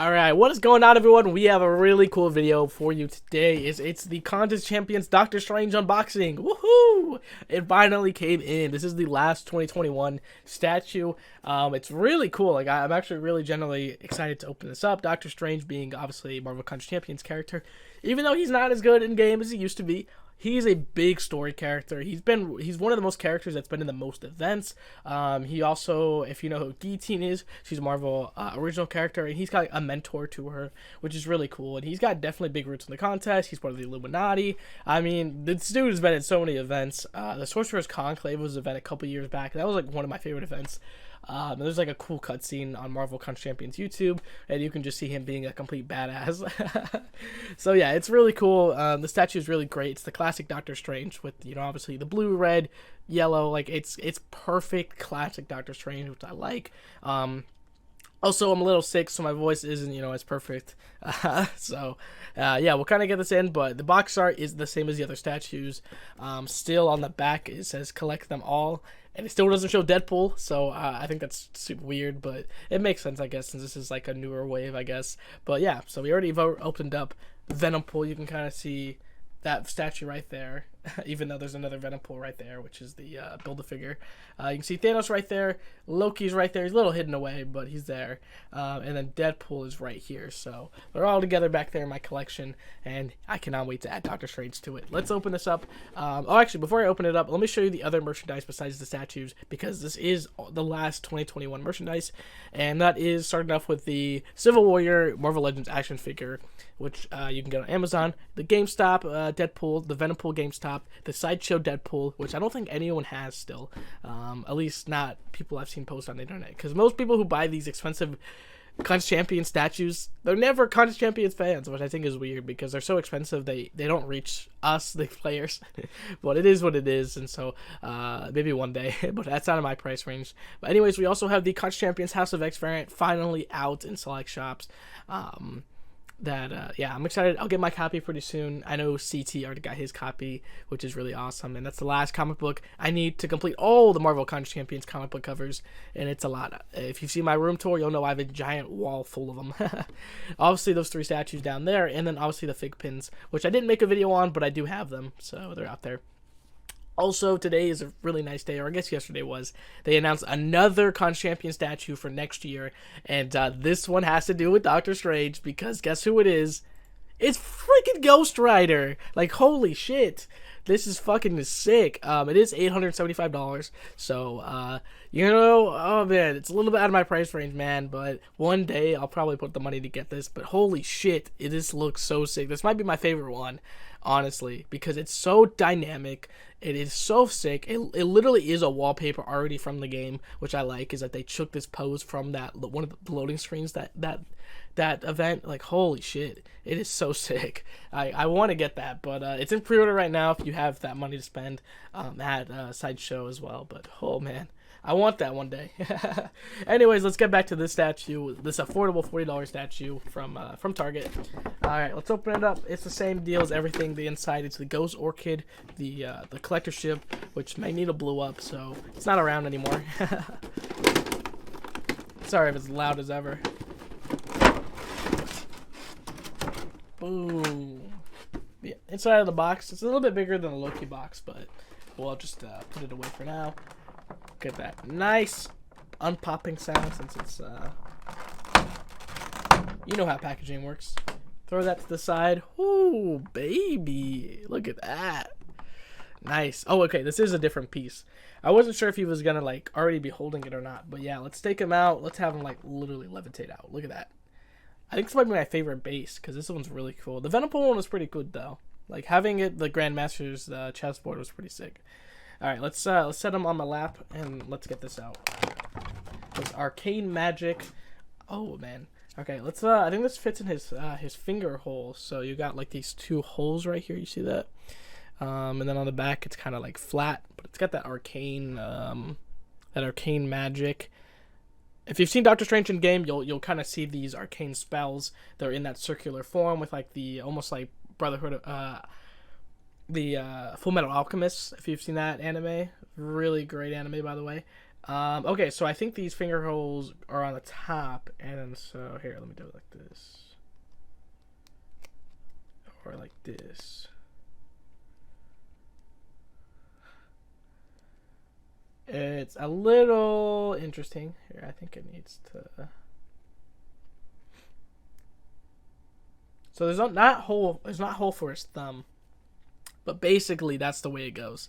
Alright, what is going on, everyone? We have a really cool video for you today. It's the Contest Champions Doctor Strange unboxing. Woohoo! It finally came in. This is the last 2021 statue. It's really cool. Like, I'm actually really generally excited to open this up. Doctor Strange being obviously Marvel Contest Champions character. Even though he's not as good in game as he used to be, he's a big story character. He's one of the most characters that's been in the most events. He also, if you know who Guillotine is, she's a Marvel original character, and he's got a mentor to her, which is really cool. And he's got definitely big roots in the contest. He's part of the Illuminati. I mean, this dude has been in so many events. The Sorcerer's Conclave was an event a couple years back. That was like one of my favorite events. There's like a cool cutscene on Marvel Contest Champions YouTube, and you can just see him being a complete badass. So yeah, it's really cool. The statue is really great. It's the classic Doctor Strange with, you know, obviously the blue, red, yellow. Like it's perfect classic Doctor Strange, which I like. Also, I'm a little sick, so my voice isn't, you know, as perfect. Yeah, we'll kind of get this in, but the box art is the same as the other statues. Still on the back, it says collect them all, and it still doesn't show Deadpool, so I think that's super weird, but it makes sense, I guess, since this is like a newer wave, I guess. But yeah, so we already opened up Venompool. You can kind of see that statue right there, even though there's another Venompool right there, which is the Build-A-Figure. You can see Thanos right there, Loki's right there. He's a little hidden away, but he's there. And then Deadpool is right here. So they're all together back there in my collection, and I cannot wait to add Doctor Strange to it. Let's open this up. Actually, before I open it up, let me show you the other merchandise besides the statues, because this is the last 2021 merchandise, and that is starting off with the Civil Warrior Marvel Legends action figure, which you can get on Amazon, the GameStop Deadpool, the Venompool GameStop, the Sideshow Deadpool, which I don't think anyone has still, at least not people I've seen post on the internet, because most people who buy these expensive Contest Champion statues, they're never Contest Champions fans, which I think is weird, because they're so expensive, they don't reach us, the players. But it is what it is, and so maybe one day, but that's out of my price range. But anyways, we also have the Contest Champions House of X variant finally out in select shops. Yeah, I'm excited. I'll get my copy pretty soon. I know CT already got his copy, which is really awesome, and that's the last comic book I need to complete all the Marvel Contest Champions comic book covers, and it's a lot. If you've seen my room tour, you'll know I have a giant wall full of them. Obviously, those 3 statues down there, and then obviously the fig pins, which I didn't make a video on, but I do have them, so they're out there. Also, today is a really nice day, or I guess yesterday was. They announced another Contest Champion statue for next year, and this one has to do with Doctor Strange, because guess who it is? It's freaking Ghost Rider! Like, holy shit! This is fucking sick. It is $875, so, you know, oh man, it's a little bit out of my price range, man, but one day I'll probably put the money to get this, but holy shit, this looks so sick. This might be my favorite one, honestly, because it's so dynamic. It is so sick. It literally is a wallpaper already from the game, which I like, is that they took this pose from that one of the loading screens that event. Like, holy shit, it is so sick. I want to get that, but it's in pre-order right now if you have that money to spend at Sideshow as well. But oh man, I want that one day. Anyways, let's get back to this statue, this affordable $40 statue from Target. All right, let's open it up. It's the same deal as everything. The inside, it's the Ghost Orchid, the collector ship, which Magneto blew up, so it's not around anymore. Sorry if it's loud as ever. Boom. Yeah, inside of the box, it's a little bit bigger than a Loki box, but we'll just put it away for now. Look at that nice unpopping sound, since it's you know how packaging works. Throw that to the side. Ooh, baby, look at that. Nice. Oh, okay, this is a different piece. I wasn't sure if he was gonna like already be holding it or not, but yeah, let's take him out. Let's have him like literally levitate out. Look at that. I think this might be my favorite base, because this one's really cool. The Venompool one was pretty good though. Like, having it the Grandmaster's chessboard was pretty sick. All right, let's set him on my lap, and let's get this out. It's Arcane Magic. Oh man. Okay, let's. I think this fits in his finger hole. So you got like these 2 holes right here. You see that? And then on the back, it's kind of like flat, but it's got that arcane magic. If you've seen Doctor Strange in game, you'll kind of see these arcane spells. They're in that circular form with like the almost like Brotherhood of the Full Metal Alchemist. If you've seen that anime, really great anime, by the way. Okay, so I think these finger holes are on the top, and then so here, let me do it like this, or like this. It's a little interesting here. I think it needs to. So there's not hole. There's not hole for his thumb, but basically that's the way it goes.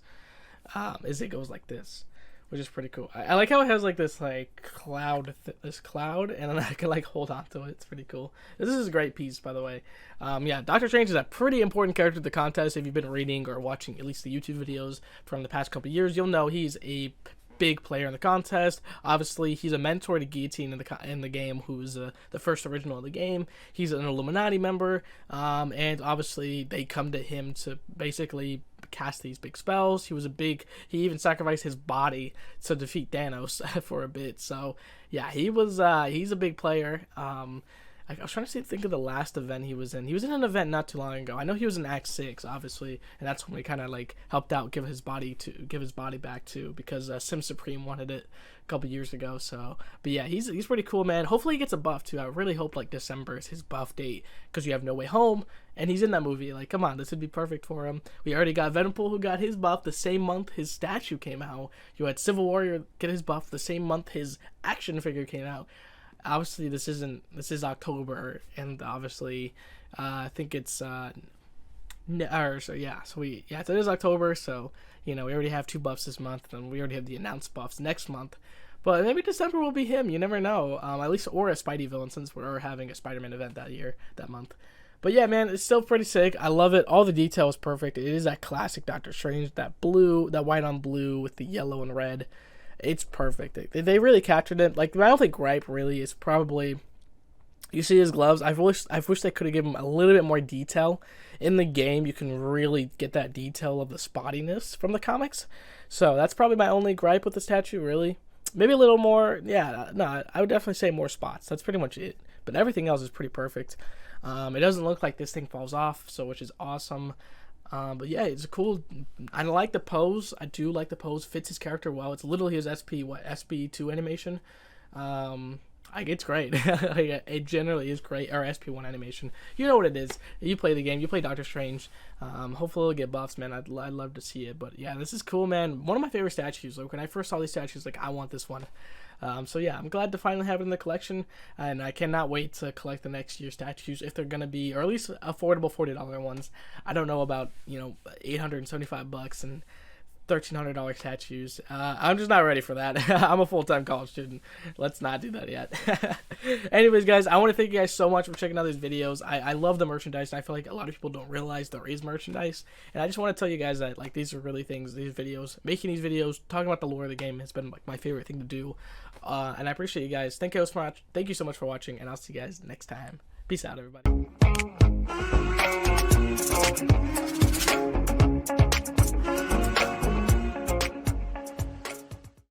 Is it goes like this, which is pretty cool. I like how it has like this like cloud, this cloud, and then I can like hold on to it. It's pretty cool. This is a great piece, by the way. Yeah, Doctor Strange is a pretty important character to the contest. If you've been reading or watching at least the YouTube videos from the past couple of years, you'll know he's a big player in the contest. Obviously, he's a mentor to Guillotine in the game, who's the first original of the game. He's an Illuminati member, and obviously they come to him to basically cast these big spells. He even sacrificed his body to defeat Thanos for a bit. So yeah, he's a big player. I was trying to think of the last event he was in. He was in an event not too long ago. I know he was in Act 6, obviously, and that's when we kind of like helped out give his body back to, because Sim Supreme wanted it a couple years ago. So, but yeah, he's pretty cool, man. Hopefully he gets a buff too. I really hope like December is his buff date, because you have No Way Home, and he's in that movie. Like, come on, this would be perfect for him. We already got Venompool, who got his buff the same month his statue came out. You had Civil Warrior get his buff the same month his action figure came out. Obviously this is October, and obviously I think it's so it is October, so you know we already have 2 buffs this month, and we already have the announced buffs next month, but maybe December will be him. You never know. At least, or a Spidey villain, since we're having a Spider-Man event that month. But yeah, man, it's still pretty sick. I love it. All the detail is perfect. It is that classic Doctor Strange, that white on blue with the yellow and red. It's perfect. They really captured it. Like, my only gripe really is probably, you see his gloves. I wish they could have given him a little bit more detail. In the game, you can really get that detail of the spottiness from the comics. So that's probably my only gripe with the statue, really. Maybe a little more. Yeah, no, I would definitely say more spots. That's pretty much it. But everything else is pretty perfect. It doesn't look like this thing falls off, so which is awesome. But yeah, it's cool. I like the pose. I do like the pose. Fits his character well. It's literally his SP2 animation. It's great. It generally is great. Or SP1 animation. You know what it is. You play the game. You play Doctor Strange. Hopefully it'll get buffs, man. I'd love to see it. But yeah, this is cool, man. One of my favorite statues. Like, when I first saw these statues, like, I want this one. So yeah, I'm glad to finally have it in the collection, and I cannot wait to collect the next year's statues, if they're gonna be, or at least affordable $40 ones. I don't know about, $875 and $1,300 statues. I'm just not ready for that. I'm a full-time college student. Let's not do that yet. Anyways, guys, I want to thank you guys so much for checking out these videos. I love the merchandise, and I feel like a lot of people don't realize there is merchandise. And I just want to tell you guys that, like, these are really things, these videos, making these videos, talking about the lore of the game has been, like, my favorite thing to do. And I appreciate you guys. Thank you so much for watching, and I'll see you guys next time. Peace out, everybody.